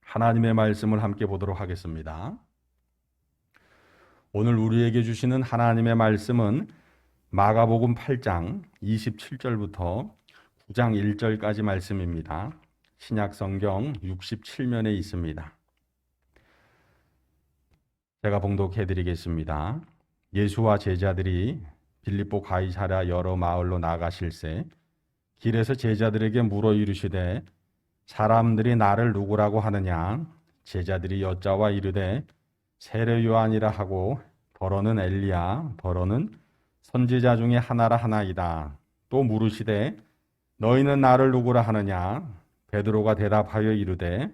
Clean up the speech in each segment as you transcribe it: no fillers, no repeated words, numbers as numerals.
하나님의 말씀을 함께 보도록 하겠습니다. 오늘 우리에게 주시는 하나님의 말씀은 마가복음 8장 27절부터 9장 1절까지 말씀입니다. 신약 성경 67면에 있습니다. 제가 봉독해 드리겠습니다. 예수와 제자들이 빌립보 가이사랴 여러 마을로 나가실새 길에서 제자들에게 물어 이르시되 사람들이 나를 누구라고 하느냐? 제자들이 여짜와 이르되 세례 요한이라 하고 더러는 엘리야, 더러는 선지자 중에 하나라 하나이다. 또 물으시되 너희는 나를 누구라 하느냐? 베드로가 대답하여 이르되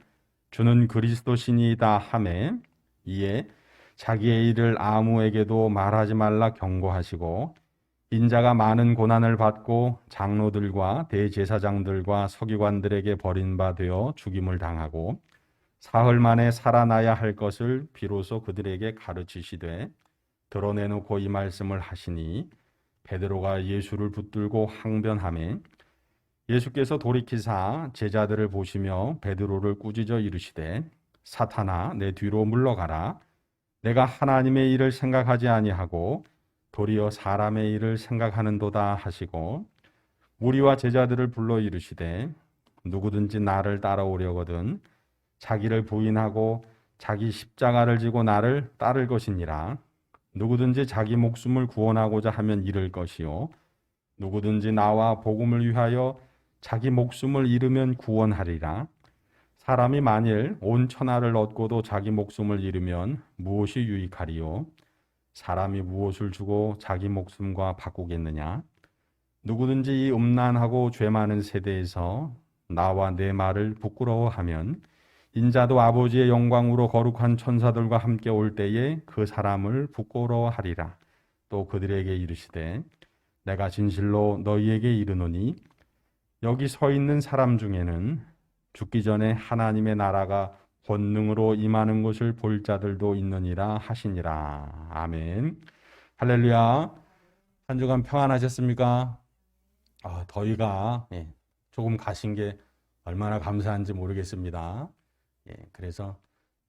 주는 그리스도시니이다 하매 이에 자기의 일을 아무에게도 말하지 말라 경고하시고 인자가 많은 고난을 받고 장로들과 대제사장들과 서기관들에게 버림받아 죽임을 당하고 사흘 만에 살아나야 할 것을 비로소 그들에게 가르치시되 드러내놓고 이 말씀을 하시니 베드로가 예수를 붙들고 항변하매 예수께서 돌이키사 제자들을 보시며 베드로를 꾸짖어 이르시되 사탄아 내 뒤로 물러가라. 내가 하나님의 일을 생각하지 아니하고 도리어 사람의 일을 생각하는도다 하시고 무리와 제자들을 불러 이르시되 누구든지 나를 따라오려거든 자기를 부인하고 자기 십자가를 지고 나를 따를 것이니라. 누구든지 자기 목숨을 구원하고자 하면 잃을 것이요 누구든지 나와 복음을 위하여 자기 목숨을 잃으면 구원하리라. 사람이 만일 온 천하를 얻고도 자기 목숨을 잃으면 무엇이 유익하리요? 사람이 무엇을 주고 자기 목숨과 바꾸겠느냐? 누구든지 이 음란하고 죄 많은 세대에서 나와 내 말을 부끄러워하면 인자도 아버지의 영광으로 거룩한 천사들과 함께 올 때에 그 사람을 부끄러워하리라. 또 그들에게 이르시되 내가 진실로 너희에게 이르노니 여기 서 있는 사람 중에는 죽기 전에 하나님의 나라가 권능으로 임하는 것을 볼 자들도 있느니라 하시니라. 아멘. 할렐루야. 한 주간 평안하셨습니까? 더위가 조금 가신 게 얼마나 감사한지 모르겠습니다. 그래서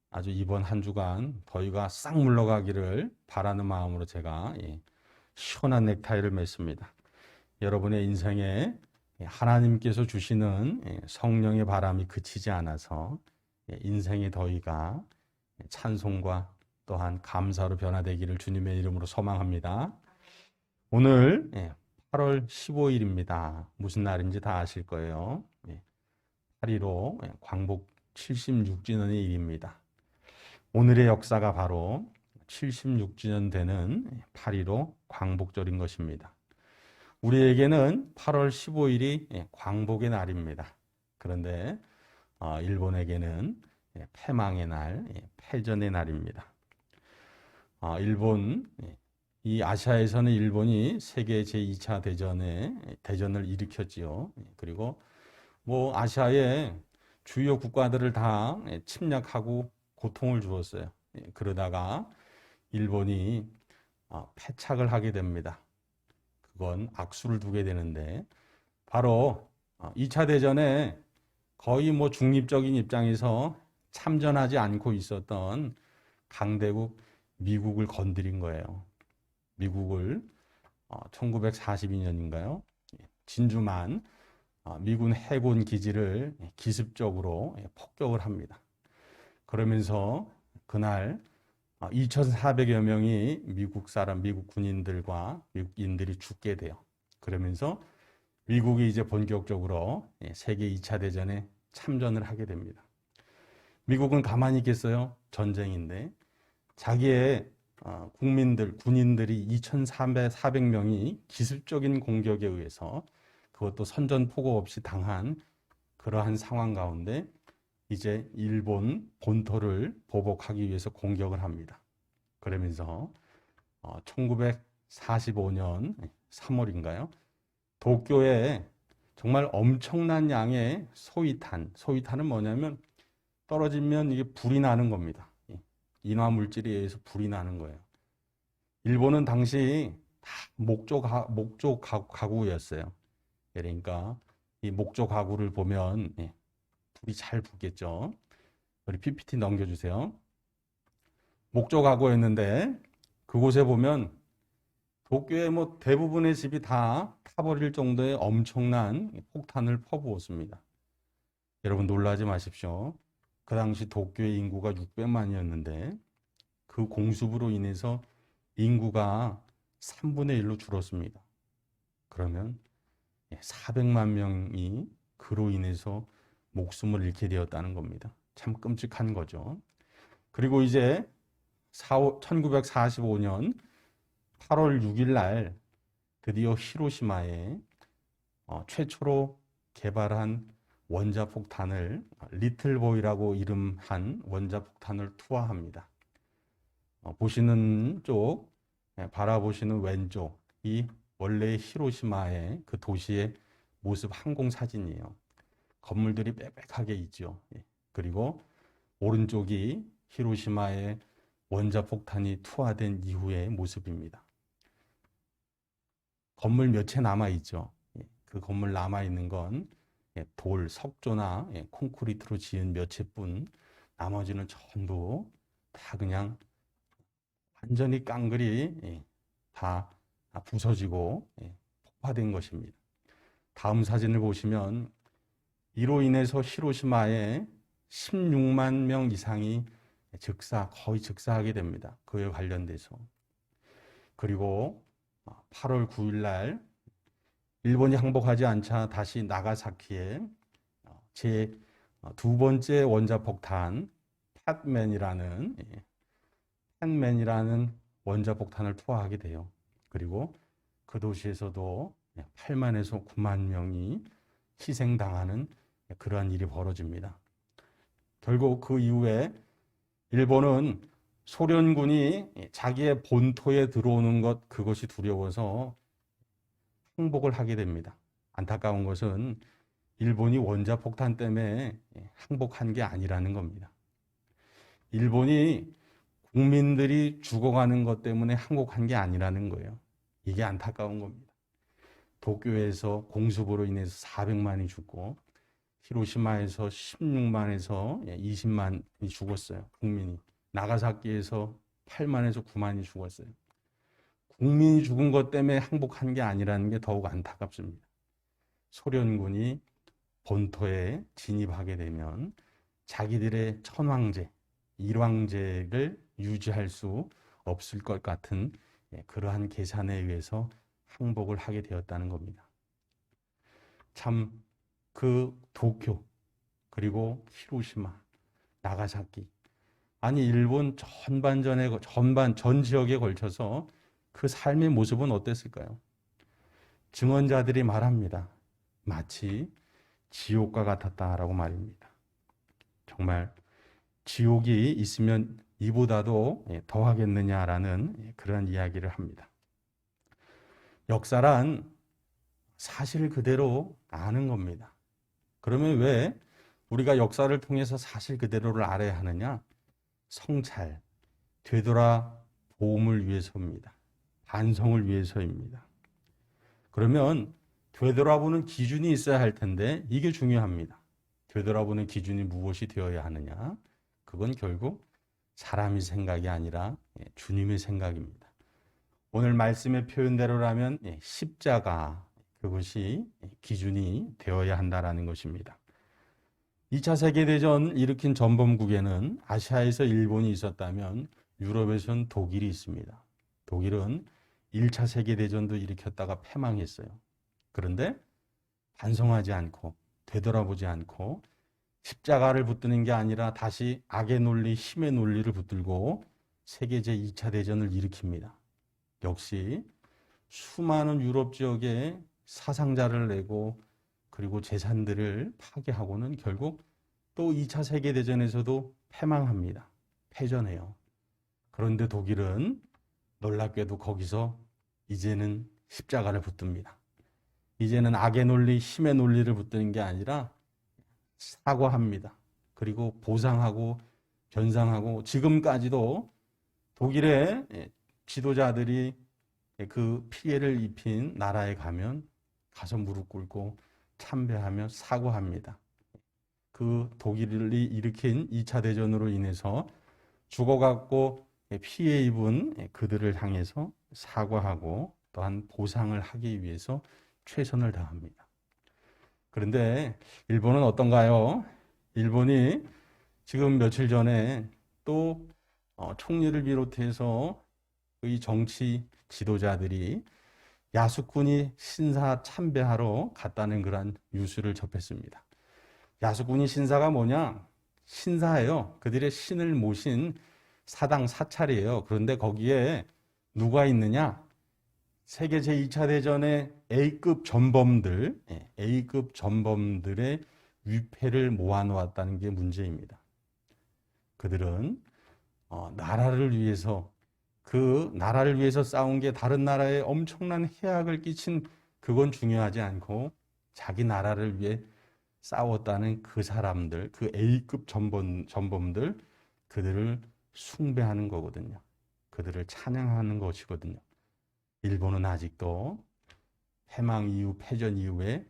아주 이번 한 주간 더위가 싹 물러가기를 바라는 마음으로 제가 시원한 넥타이를 맸습니다. 여러분의 인생에 하나님께서 주시는 성령의 바람이 그치지 않아서 인생의 더위가 찬송과 또한 감사로 변화되기를 주님의 이름으로 소망합니다. 오늘 8월 15일입니다. 무슨 날인지 다 아실 거예요. 8.15 광복 76주년의 일입니다. 오늘의 역사가 바로 76주년 되는 8.15 광복절인 것입니다. 우리에게는 8월 15일이 광복의 날입니다. 그런데 일본에게는 패망의 날, 패전의 날입니다. 이 아시아에서는 일본이 세계 제2차 대전을 일으켰지요. 그리고 아시아의 주요 국가들을 다 침략하고 고통을 주었어요. 그러다가 일본이 패착을 하게 됩니다. 그건 악수를 두게 되는데 바로 2차 대전에 거의 중립적인 입장에서 참전하지 않고 있었던 강대국 미국을 건드린 거예요. 미국을 1942년인가요? 진주만 미군 해군 기지를 기습적으로 폭격을 합니다. 그러면서 그날 2,400여 명이 미국 군인들과 미국인들이 죽게 돼요. 그러면서 미국이 이제 본격적으로 세계 2차 대전에 참전을 하게 됩니다. 미국은 가만히 있겠어요? 전쟁인데. 자기의 군인들이 2,400명이 기습적인 공격에 의해서 그것도 선전포고 없이 당한 그러한 상황 가운데 이제 일본 본토를 보복하기 위해서 공격을 합니다. 그러면서 1945년 3월인가요? 도쿄에 정말 엄청난 양의 소위탄은 뭐냐면 떨어지면 이게 불이 나는 겁니다. 인화 물질에 의해서 불이 나는 거예요. 일본은 당시 다 목조 가구였어요. 그러니까 이 목조 가구를 보면 불이 잘 붙겠죠. 우리 PPT 넘겨주세요. 목조가구였는데 그곳에 보면 도쿄의 뭐 대부분의 집이 다 타버릴 정도의 엄청난 폭탄을 퍼부었습니다. 여러분 놀라지 마십시오. 그 당시 도쿄의 인구가 600만이었는데 그 공습으로 인해서 인구가 3분의 1로 줄었습니다. 그러면 400만 명이 그로 인해서 목숨을 잃게 되었다는 겁니다. 참 끔찍한 거죠. 그리고 이제 1945년 8월 6일 날 드디어 히로시마에 최초로 개발한 원자폭탄을 리틀보이라고 이름한 원자폭탄을 투하합니다. 보시는 쪽, 바라보시는 왼쪽, 이 원래 히로시마의 그 도시의 모습 항공 사진이에요. 건물들이 빽빽하게 있죠. 그리고 오른쪽이 히로시마의 원자폭탄이 투하된 이후의 모습입니다. 건물 몇 채 남아있죠. 그 건물 남아있는 건 돌, 석조나 콘크리트로 지은 몇 채뿐, 나머지는 전부 다 그냥 완전히 깡그리 다 부서지고 폭파된 것입니다. 다음 사진을 보시면 이로 인해서 히로시마에 16만 명 이상이 거의 즉사하게 됩니다. 그에 관련돼서. 그리고 8월 9일 날 일본이 항복하지 않자 다시 나가사키에 제 두 번째 원자폭탄 팻맨이라는 원자폭탄을 투하하게 돼요. 그리고 그 도시에서도 8만에서 9만 명이 희생당하는 그러한 일이 벌어집니다. 결국 그 이후에 일본은 소련군이 자기의 본토에 들어오는 그것이 두려워서 항복을 하게 됩니다. 안타까운 것은 일본이 원자폭탄 때문에 항복한 게 아니라는 겁니다. 일본이 국민들이 죽어가는 것 때문에 항복한 게 아니라는 거예요. 이게 안타까운 겁니다. 도쿄에서 공습으로 인해서 400만이 죽고 히로시마에서 16만에서 20만이 죽었어요. 국민이. 나가사키에서 8만에서 9만이 죽었어요. 국민이 죽은 것 때문에 항복한 게 아니라는 게 더욱 안타깝습니다. 소련군이 본토에 진입하게 되면 자기들의 천황제, 일왕제를 유지할 수 없을 것 같은 그러한 계산에 의해서 항복을 하게 되었다는 겁니다. 참 그 도쿄, 그리고 히로시마, 나가사키, 아니 일본 전 지역에 걸쳐서 그 삶의 모습은 어땠을까요? 증언자들이 말합니다. 마치 지옥과 같았다라고 말입니다. 정말 지옥이 있으면 이보다도 더 하겠느냐라는 그런 이야기를 합니다. 역사란 사실 그대로 아는 겁니다. 그러면 왜 우리가 역사를 통해서 사실 그대로를 알아야 하느냐? 성찰, 되돌아보음을 위해서입니다. 반성을 위해서입니다. 그러면 되돌아보는 기준이 있어야 할 텐데 이게 중요합니다. 되돌아보는 기준이 무엇이 되어야 하느냐? 그건 결국 사람의 생각이 아니라 주님의 생각입니다. 오늘 말씀의 표현대로라면 십자가, 그것이 기준이 되어야 한다는 것입니다. 2차 세계대전 일으킨 전범국에는 아시아에서 일본이 있었다면 유럽에서는 독일이 있습니다. 독일은 1차 세계대전도 일으켰다가 패망했어요. 그런데 반성하지 않고 되돌아보지 않고 십자가를 붙드는 게 아니라 다시 악의 논리, 힘의 논리를 붙들고 세계 제2차 대전을 일으킵니다. 역시 수많은 유럽 지역에 사상자를 내고 그리고 재산들을 파괴하고는 결국 또 2차 세계대전에서도 패망합니다. 패전해요. 그런데 독일은 놀랍게도 거기서 이제는 십자가를 붙듭니다. 이제는 악의 논리, 힘의 논리를 붙드는 게 아니라 사과합니다. 그리고 보상하고 변상하고 지금까지도 독일의 지도자들이 그 피해를 입힌 나라에 가면 가서 무릎 꿇고 참배하며 사과합니다. 그 독일이 일으킨 2차 대전으로 인해서 죽어갔고 피해 입은 그들을 향해서 사과하고 또한 보상을 하기 위해서 최선을 다합니다. 그런데 일본은 어떤가요? 일본이 지금 며칠 전에 또 총리를 비롯해서 이 정치 지도자들이 야수꾼이 신사 참배하러 갔다는 그런 뉴스를 접했습니다. 야수꾼이 신사가 뭐냐? 신사예요. 그들의 신을 모신 사당 사찰이에요. 그런데 거기에 누가 있느냐? 세계 제2차 대전의 A급 전범들, A급 전범들의 위패를 모아놓았다는 게 문제입니다. 그들은 나라를 위해서 그 나라를 위해서 싸운 게 다른 나라에 엄청난 해악을 끼친 그건 중요하지 않고 자기 나라를 위해 싸웠다는 그 사람들, 그 A급 전범들, 그들을 숭배하는 거거든요. 그들을 찬양하는 것이거든요. 일본은 아직도 패망 이후, 패전 이후에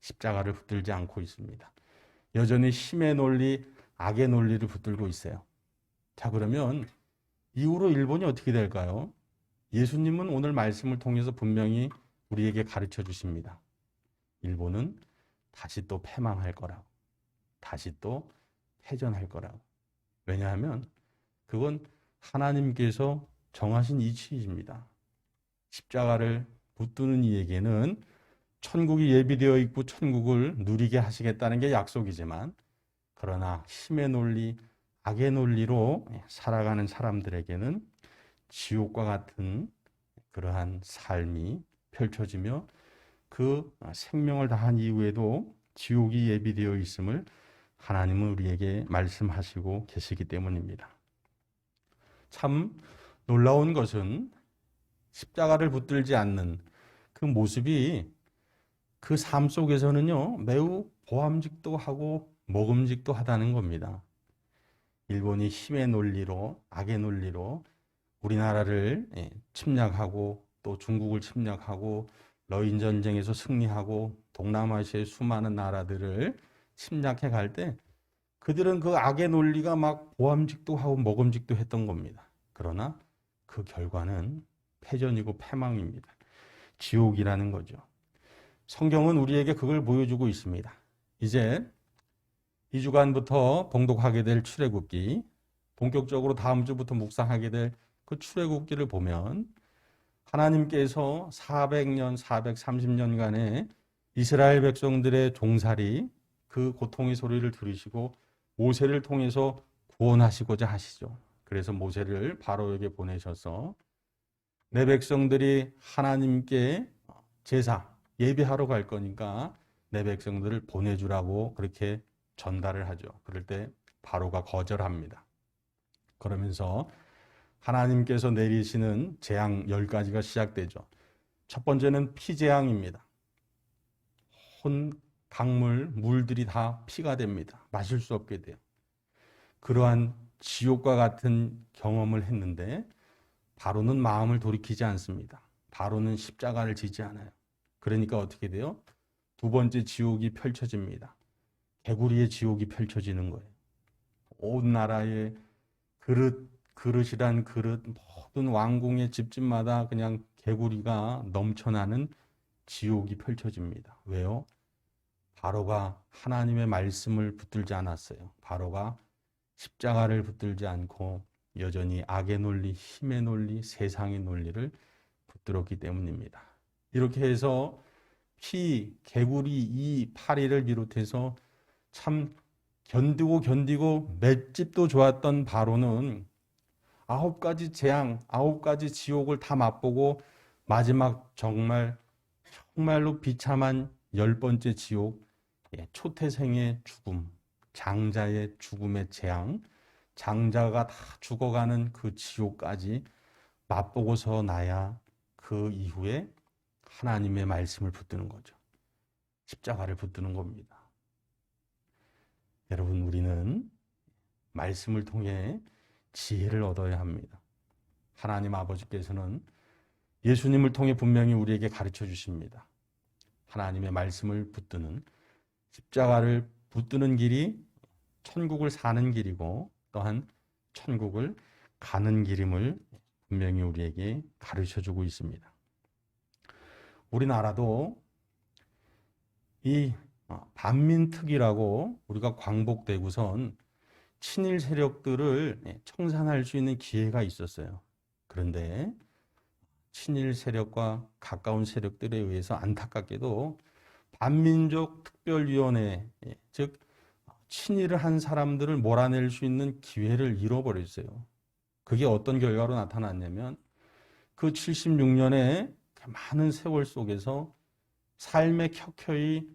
십자가를 붙들지 않고 있습니다. 여전히 힘의 논리, 악의 논리를 붙들고 있어요. 자, 그러면 이후로 일본이 어떻게 될까요? 예수님은 오늘 말씀을 통해서 분명히 우리에게 가르쳐 주십니다. 일본은 다시 또 패망할 거라고. 다시 또 패전할 거라고. 왜냐하면 그건 하나님께서 정하신 이치입니다. 십자가를 붙드는 이에게는 천국이 예비되어 있고 천국을 누리게 하시겠다는 게 약속이지만 그러나 힘의 논리, 악의 논리로 살아가는 사람들에게는 지옥과 같은 그러한 삶이 펼쳐지며 그 생명을 다한 이후에도 지옥이 예비되어 있음을 하나님은 우리에게 말씀하시고 계시기 때문입니다. 참 놀라운 것은 십자가를 붙들지 않는 그 모습이 그 삶 속에서는요, 매우 보암직도 하고 먹음직도 하다는 겁니다. 일본이 힘의 논리로, 악의 논리로 우리나라를 침략하고 또 중국을 침략하고 러인 전쟁에서 승리하고 동남아시아의 수많은 나라들을 침략해 갈 때 그들은 그 악의 논리가 막 보암직도 하고 먹음직도 했던 겁니다. 그러나 그 결과는 패전이고 패망입니다. 지옥이라는 거죠. 성경은 우리에게 그걸 보여주고 있습니다. 이제 2주간부터 봉독하게 될 출애굽기, 본격적으로 다음 주부터 묵상하게 될 그 출애굽기를 보면 하나님께서 400년, 430년간의 이스라엘 백성들의 종살이 그 고통의 소리를 들으시고 모세를 통해서 구원하시고자 하시죠. 그래서 모세를 바로에게 보내셔서 내 백성들이 하나님께 제사 예배하러 갈 거니까 내 백성들을 보내주라고 그렇게 전달을 하죠. 그럴 때 바로가 거절합니다. 그러면서 하나님께서 내리시는 재앙 10가지가 시작되죠. 첫 번째는 피재앙입니다. 온 강물, 물들이 다 피가 됩니다. 마실 수 없게 돼요. 그러한 지옥과 같은 경험을 했는데 바로는 마음을 돌이키지 않습니다. 바로는 십자가를 지지 않아요. 그러니까 어떻게 돼요? 두 번째 지옥이 펼쳐집니다. 개구리의 지옥이 펼쳐지는 거예요. 온 나라의 그릇이란 그릇, 모든 왕궁의 집집마다 그냥 개구리가 넘쳐나는 지옥이 펼쳐집니다. 왜요? 바로가 하나님의 말씀을 붙들지 않았어요. 바로가 십자가를 붙들지 않고 여전히 악의 논리, 힘의 논리, 세상의 논리를 붙들었기 때문입니다. 이렇게 해서 개구리, 이 파리를 비롯해서 참 견디고 맷집도 좋았던 바로는 9가지 재앙, 9가지 지옥을 다 맛보고 마지막 정말로 비참한 10번째 지옥, 초태생의 죽음, 장자의 죽음의 재앙, 장자가 다 죽어가는 그 지옥까지 맛보고서 나야 그 이후에 하나님의 말씀을 붙드는 거죠. 십자가를 붙드는 겁니다. 여러분, 우리는 말씀을 통해 지혜를 얻어야 합니다. 하나님 아버지께서는 예수님을 통해 분명히 우리에게 가르쳐 주십니다. 하나님의 말씀을 붙드는, 십자가를 붙드는 길이 천국을 사는 길이고 또한 천국을 가는 길임을 분명히 우리에게 가르쳐주고 있습니다. 우리나라도 이 반민특위라고 우리가 광복되고선 친일 세력들을 청산할 수 있는 기회가 있었어요. 그런데 친일 세력과 가까운 세력들에 의해서 안타깝게도 반민족 특별위원회, 즉 친일을 한 사람들을 몰아낼 수 있는 기회를 잃어버렸어요. 그게 어떤 결과로 나타났냐면 그 76년에 많은 세월 속에서 삶의 켜켜이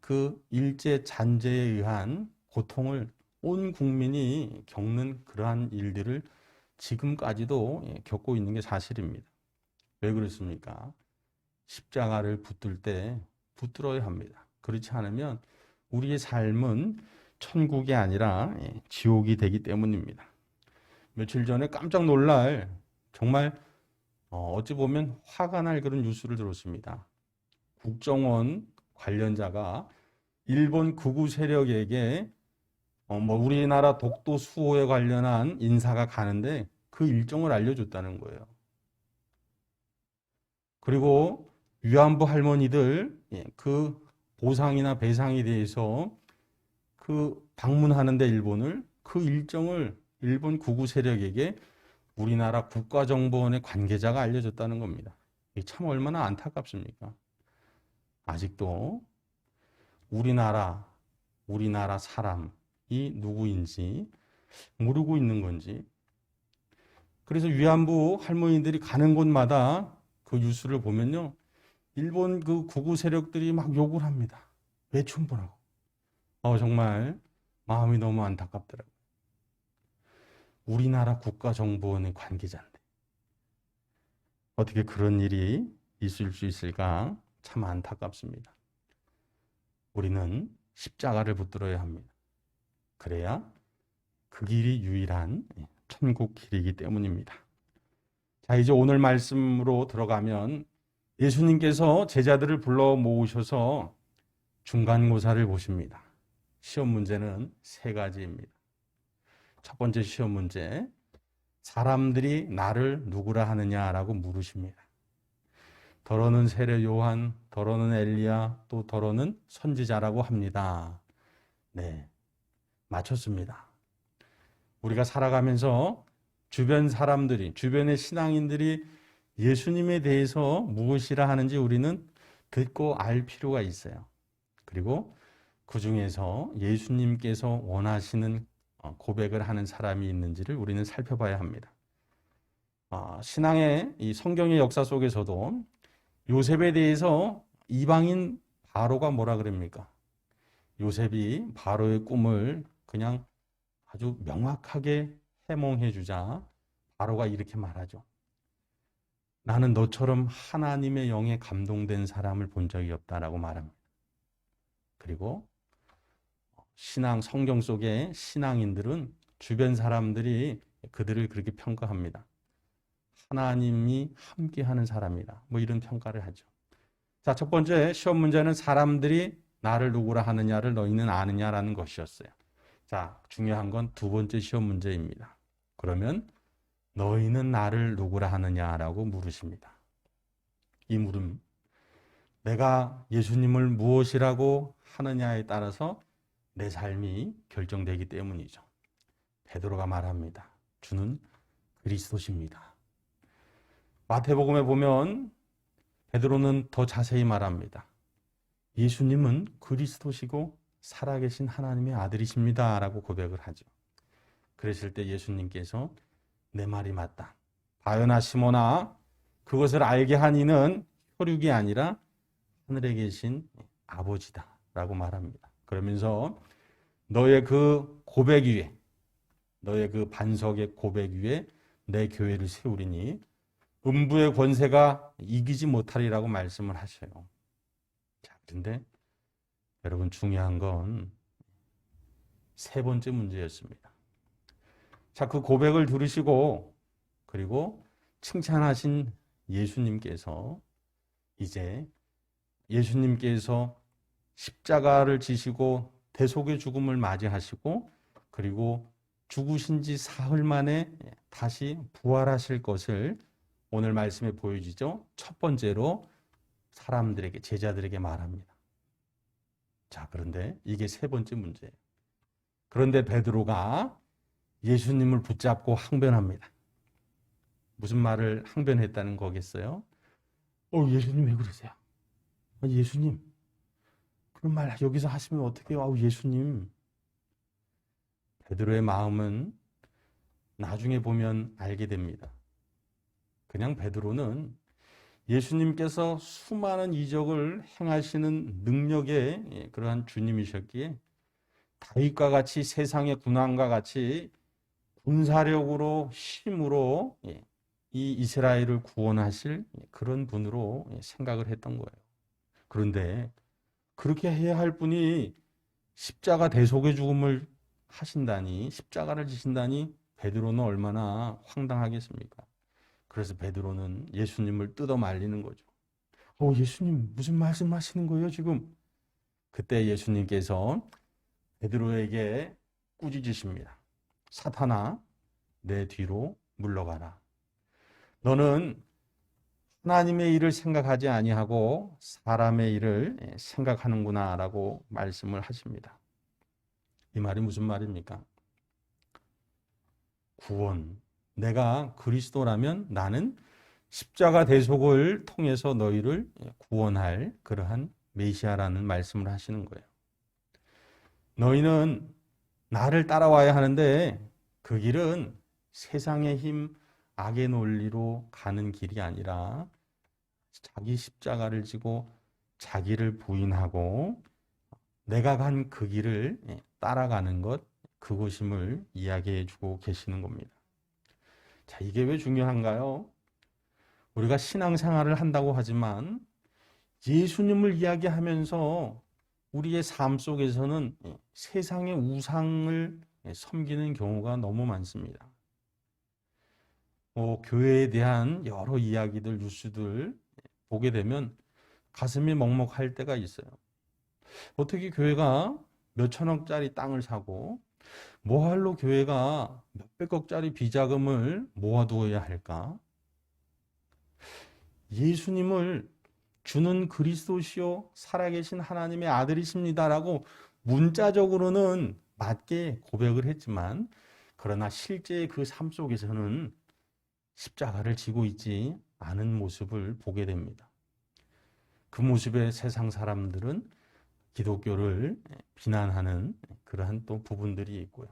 그 일제 잔재에 의한 고통을 온 국민이 겪는 그러한 일들을 지금까지도 겪고 있는 게 사실입니다. 왜 그렇습니까? 십자가를 붙들 때 붙들어야 합니다. 그렇지 않으면 우리의 삶은 천국이 아니라 지옥이 되기 때문입니다. 며칠 전에 깜짝 놀랄 정말 어찌 보면 화가 날 그런 뉴스를 들었습니다. 국정원 관련자가 일본 극우 세력에게 우리나라 독도 수호에 관련한 인사가 가는데 그 일정을 알려줬다는 거예요. 그리고 위안부 할머니들 그 보상이나 배상에 대해서 그 방문하는데 일본을 그 일정을 일본 극우 세력에게 우리나라 국가정보원의 관계자가 알려줬다는 겁니다. 이게 참 얼마나 안타깝습니까? 아직도 우리나라 사람이 누구인지 모르고 있는 건지. 그래서 위안부 할머니들이 가는 곳마다 그 뉴스를 보면요, 일본 그 극우 세력들이 막 욕을 합니다. 외춘부라고. 정말 마음이 너무 안타깝더라고요. 우리나라 국가정보원의 관계자인데 어떻게 그런 일이 있을 수 있을까? 참 안타깝습니다. 우리는 십자가를 붙들어야 합니다. 그래야 그 길이 유일한 천국 길이기 때문입니다. 자, 이제 오늘 말씀으로 들어가면 예수님께서 제자들을 불러 모으셔서 중간고사를 보십니다. 시험 문제는 세 가지입니다. 첫 번째 시험 문제, 사람들이 나를 누구라 하느냐라고 물으십니다. 더러는 세례 요한, 더러는 엘리야, 또 더러는 선지자라고 합니다. 네, 맞췄습니다. 우리가 살아가면서 주변 사람들이, 주변의 신앙인들이 예수님에 대해서 무엇이라 하는지 우리는 듣고 알 필요가 있어요. 그리고 그 중에서 예수님께서 원하시는 고백을 하는 사람이 있는지를 우리는 살펴봐야 합니다. 신앙의 이 성경의 역사 속에서도 요셉에 대해서 이방인 바로가 뭐라 그럽니까? 요셉이 바로의 꿈을 그냥 아주 명확하게 해몽해 주자 바로가 이렇게 말하죠. 나는 너처럼 하나님의 영에 감동된 사람을 본 적이 없다라고 말합니다. 그리고 성경 속의 신앙인들은 주변 사람들이 그들을 그렇게 평가합니다. 하나님이 함께하는 사람이다. 이런 평가를 하죠. 자, 첫 번째 시험 문제는 사람들이 나를 누구라 하느냐를 너희는 아느냐라는 것이었어요. 자, 중요한 건 두 번째 시험 문제입니다. 그러면 너희는 나를 누구라 하느냐라고 물으십니다. 이 물음, 내가 예수님을 무엇이라고 하느냐에 따라서 내 삶이 결정되기 때문이죠. 베드로가 말합니다. 주는 그리스도십니다. 마태복음에 보면 베드로는 더 자세히 말합니다. 예수님은 그리스도시고 살아계신 하나님의 아들이십니다. 라고 고백을 하죠. 그랬을 때 예수님께서 내 말이 맞다. 바요나 시몬아, 그것을 알게 한 이는 혈육이 아니라 하늘에 계신 아버지다. 라고 말합니다. 그러면서 너의 그 고백 위에, 너의 그 반석의 고백 위에 내 교회를 세우리니 음부의 권세가 이기지 못하리라고 말씀을 하셔요. 자, 그런데 여러분 중요한 건 세 번째 문제였습니다. 자, 그 고백을 들으시고 그리고 칭찬하신 예수님께서 이제 예수님께서 십자가를 지시고 대속의 죽음을 맞이하시고 그리고 죽으신 지 사흘 만에 다시 부활하실 것을 오늘 말씀에 보여주죠. 첫 번째로 사람들에게, 제자들에게 말합니다. 자, 그런데 이게 세 번째 문제예요. 그런데 베드로가 예수님을 붙잡고 항변합니다. 무슨 말을 항변했다는 거겠어요? 예수님 왜 그러세요? 예수님, 그런 말 여기서 하시면 어떡해요? 예수님. 베드로의 마음은 나중에 보면 알게 됩니다. 그냥 베드로는 예수님께서 수많은 이적을 행하시는 능력의 그러한 주님이셨기에 다윗과 같이 세상의 군왕과 같이 군사력으로 힘으로 이 이스라엘을 구원하실 그런 분으로 생각을 했던 거예요. 그런데 그렇게 해야 할 분이 십자가 대속의 죽음을 하신다니, 십자가를 지신다니 베드로는 얼마나 황당하겠습니까? 그래서 베드로는 예수님을 뜯어 말리는 거죠. 예수님 무슨 말씀하시는 거예요 지금? 그때 예수님께서 베드로에게 꾸짖으십니다. 사탄아, 내 뒤로 물러가라. 너는 하나님의 일을 생각하지 아니하고 사람의 일을 생각하는구나 라고 말씀을 하십니다. 이 말이 무슨 말입니까? 구원, 내가 그리스도라면 나는 십자가 대속을 통해서 너희를 구원할 그러한 메시아라는 말씀을 하시는 거예요. 너희는 나를 따라와야 하는데 그 길은 세상의 힘, 악의 논리로 가는 길이 아니라 자기 십자가를 지고 자기를 부인하고 내가 간 그 길을 따라가는 것, 그것임을 이야기해 주고 계시는 겁니다. 자, 이게 왜 중요한가요? 우리가 신앙생활을 한다고 하지만 예수님을 이야기하면서 우리의 삶 속에서는 세상의 우상을 섬기는 경우가 너무 많습니다. 교회에 대한 여러 이야기들, 뉴스들 보게 되면 가슴이 먹먹할 때가 있어요. 어떻게 교회가 몇천억짜리 땅을 사고 뭐할로 교회가 몇백억짜리 비자금을 모아두어야 할까? 예수님을 주는 그리스도시요 살아계신 하나님의 아들이십니다라고 문자적으로는 맞게 고백을 했지만 그러나 실제 그 삶 속에서는 십자가를 지고 있지 않은 모습을 보게 됩니다. 그 모습에 세상 사람들은 기독교를 비난하는 그러한 또 부분들이 있고요.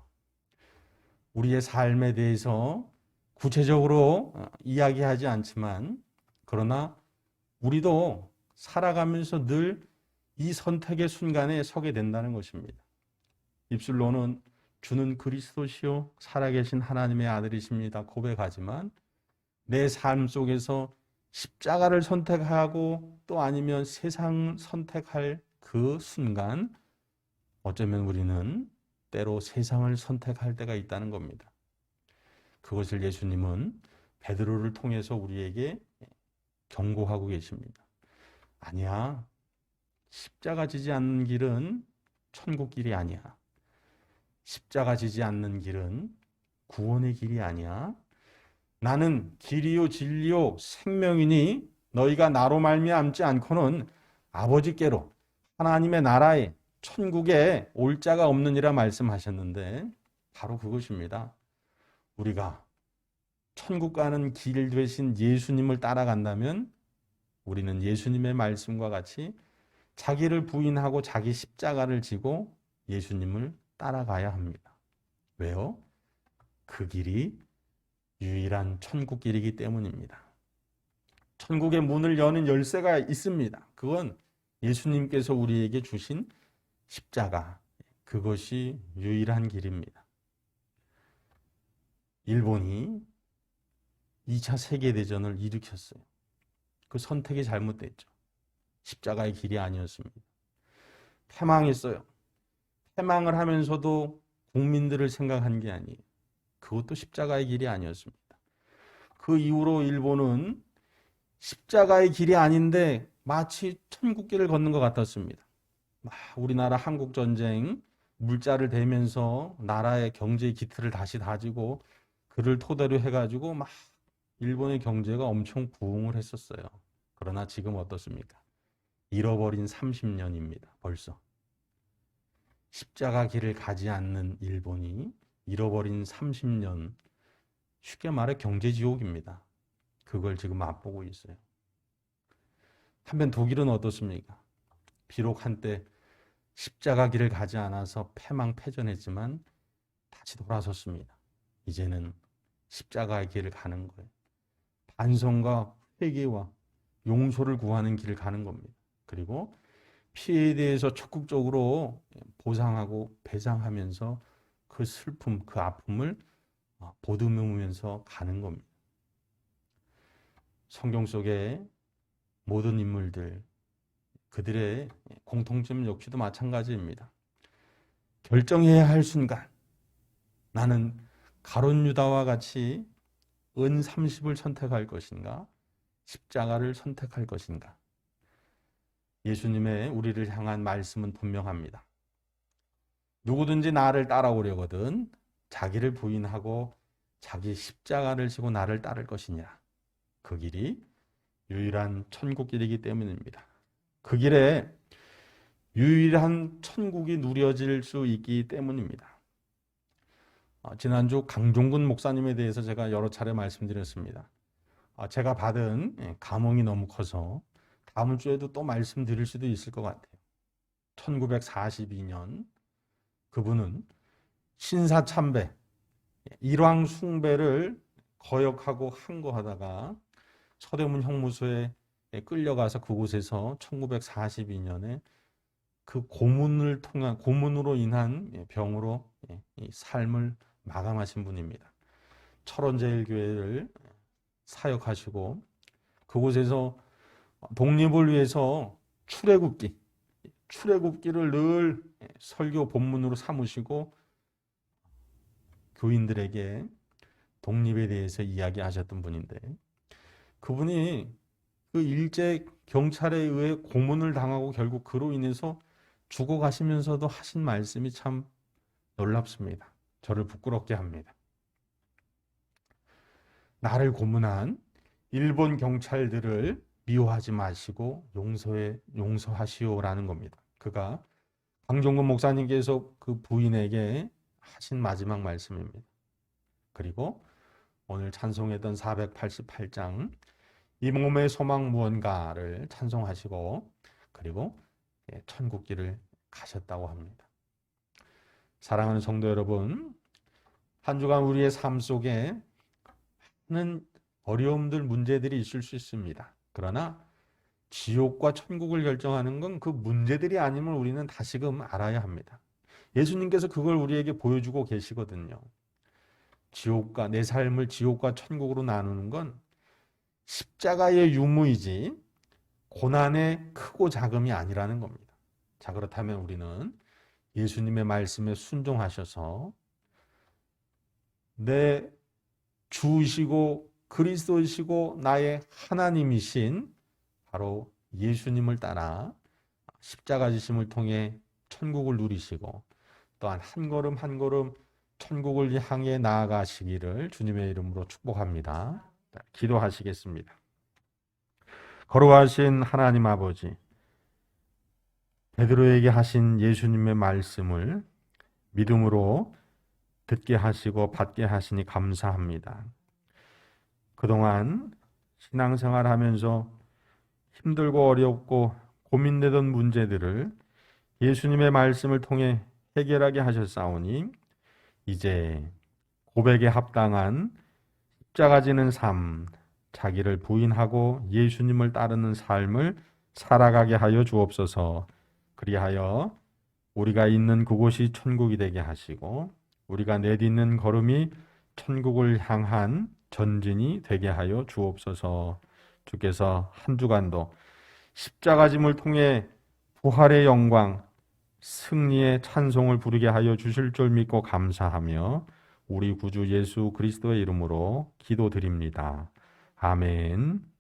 우리의 삶에 대해서 구체적으로 이야기하지 않지만 그러나 우리도 살아가면서 늘 이 선택의 순간에 서게 된다는 것입니다. 입술로는 주는 그리스도시요 살아계신 하나님의 아들이십니다 고백하지만 내 삶 속에서 십자가를 선택하고 또 아니면 세상 선택할 그 순간 어쩌면 우리는 때로 세상을 선택할 때가 있다는 겁니다. 그것을 예수님은 베드로를 통해서 우리에게 경고하고 계십니다. 아니야. 십자가 지지 않는 길은 천국 길이 아니야. 십자가 지지 않는 길은 구원의 길이 아니야. 나는 길이요 진리요 생명이니 너희가 나로 말미암지 않고는 아버지께로 하나님의 나라에 천국에 올 자가 없느니라 말씀하셨는데 바로 그것입니다. 우리가 천국 가는 길 되신 예수님을 따라간다면 우리는 예수님의 말씀과 같이 자기를 부인하고 자기 십자가를 지고 예수님을 따라가야 합니다. 왜요? 그 길이 유일한 천국 길이기 때문입니다. 천국의 문을 여는 열쇠가 있습니다. 그건 예수님께서 우리에게 주신 십자가, 그것이 유일한 길입니다. 일본이 2차 세계대전을 일으켰어요. 그 선택이 잘못됐죠. 십자가의 길이 아니었습니다. 패망했어요. 패망을 하면서도 국민들을 생각한 게 아니에요. 그것도 십자가의 길이 아니었습니다. 그 이후로 일본은 십자가의 길이 아닌데 마치 천국길을 걷는 것 같았습니다. 우리나라 한국전쟁 물자를 대면서 나라의 경제 기틀을 다시 다지고 그를 토대로 해가지고 막 일본의 경제가 엄청 부흥을 했었어요. 그러나 지금 어떻습니까? 잃어버린 30년입니다. 벌써. 십자가 길을 가지 않는 일본이 잃어버린 30년, 쉽게 말해 경제지옥입니다. 그걸 지금 맛보고 있어요. 한편 독일은 어떻습니까? 비록 한때 십자가 길을 가지 않아서 패망패전했지만 다시 돌아섰습니다. 이제는 십자가의 길을 가는 거예요. 반성과 회개와 용서를 구하는 길을 가는 겁니다. 그리고 피해에 대해서 적극적으로 보상하고 배상하면서 그 슬픔, 그 아픔을 보듬으면서 가는 겁니다. 성경 속의 모든 인물들, 그들의 공통점 역시도 마찬가지입니다. 결정해야 할 순간, 나는 가룟 유다와 같이 은 30을 선택할 것인가, 십자가를 선택할 것인가. 예수님의 우리를 향한 말씀은 분명합니다. 누구든지 나를 따라오려거든 자기를 부인하고 자기 십자가를 지고 나를 따를 것이니라. 그 길이 유일한 천국 길이기 때문입니다. 그 길에 유일한 천국이 누려질 수 있기 때문입니다. 지난주 강종근 목사님에 대해서 제가 여러 차례 말씀드렸습니다. 제가 받은 감흥이 너무 커서 다음 주에도 또 말씀드릴 수도 있을 것 같아요. 1942년 그분은 신사참배, 일왕숭배를 거역하고 항거하다가 서대문 형무소에 끌려가서 그곳에서 1942년에 그 고문으로 인한 병으로 이 삶을 마감하신 분입니다. 철원제일교회를 사역하시고 그곳에서 독립을 위해서 출애굽기를 늘 설교 본문으로 삼으시고 교인들에게 독립에 대해서 이야기하셨던 분인데, 그분이 그 일제 경찰에 의해 고문을 당하고 결국 그로 인해서 죽어가시면서도 하신 말씀이 참 놀랍습니다. 저를 부끄럽게 합니다. 나를 고문한 일본 경찰들을 미워하지 마시고 용서하시오라는 겁니다. 그가 강종근 목사님께서 그 부인에게 하신 마지막 말씀입니다. 그리고 오늘 찬송했던 488장 이 몸의 소망 무언가를 찬송하시고 그리고 천국길을 가셨다고 합니다. 사랑하는 성도 여러분, 한 주간 우리의 삶 속에 많은 어려움들, 문제들이 있을 수 있습니다. 그러나 지옥과 천국을 결정하는 건 그 문제들이 아님을 우리는 다시금 알아야 합니다. 예수님께서 그걸 우리에게 보여주고 계시거든요. 내 삶을 지옥과 천국으로 나누는 건 십자가의 유무이지 고난의 크고 작음이 아니라는 겁니다. 자, 그렇다면 우리는 예수님의 말씀에 순종하셔서 내 주시고 그리스도이시고 나의 하나님이신 바로 예수님을 따라 십자가 지심을 통해 천국을 누리시고 또한 한 걸음 한 걸음 천국을 향해 나아가시기를 주님의 이름으로 축복합니다. 기도하시겠습니다. 거룩하신 하나님 아버지, 베드로에게 하신 예수님의 말씀을 믿음으로 듣게 하시고 받게 하시니 감사합니다. 그동안 신앙생활하면서 힘들고 어렵고 고민되던 문제들을 예수님의 말씀을 통해 해결하게 하셨사오니 이제 고백에 합당한 십자가 지는 삶, 자기를 부인하고 예수님을 따르는 삶을 살아가게 하여 주옵소서. 그리하여 우리가 있는 그곳이 천국이 되게 하시고 우리가 내딛는 걸음이 천국을 향한 전진이 되게 하여 주옵소서. 주께서 한 주간도 십자가 짐을 통해 부활의 영광, 승리의 찬송을 부르게 하여 주실 줄 믿고 감사하며 우리 구주 예수 그리스도의 이름으로 기도드립니다. 아멘.